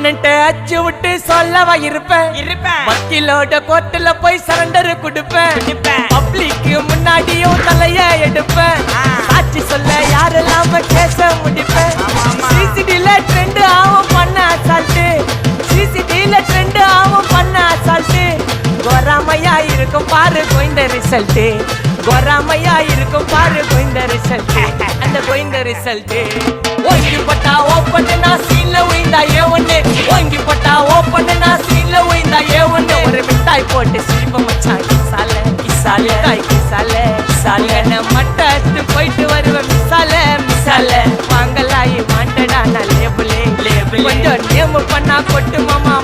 அண்ணன்ட்ட அச்சு விட்டு சொல்லவா இருப்பேன் வக்கீலோட கோர்ட்டுல போய் சரண்டர் கொடுப்பேன் பப்ளிக்கு முன்னாடியும் தலைய எடுப்பேன் சாட்சி சொல்ல யாரெல்லாம கேச முடிப்பேன் சிசிடில ட்ரெண்ட் ஆகும் பண்ண அசால்ட்டு சிசிடில ட்ரெண்ட் ஆகும் பண்ண அசால்ட்டு கோராமையா இருக்கும் பாரு கோயிந்த ரிசல்ட் கோராமையா இருக்கும் பாரு கோயிந்த ரிசல்ட் அந்த கோயிந்த ரிசல்ட் ஓங்கி பட்டா ஓப்பன் நான் சீன்ல உயிந்தா ஒண்ணு ஓங்கி பட்டா ஓப்பன் நான் சீன்ல உயிந்தா ஒண்ணு ஒரு மிட்டாய் போட்டு சிரிப்ப மச்சான் கிசால கிசால தாய் கிசால கிசால மட்டத்து போயிட்டு வருவேன் மிசால மிசால வாங்கலாயி வாண்டடா நான் லேபிளே லேபிள் கொஞ்சம் நேம் பண்ணா கொட்டு மாமா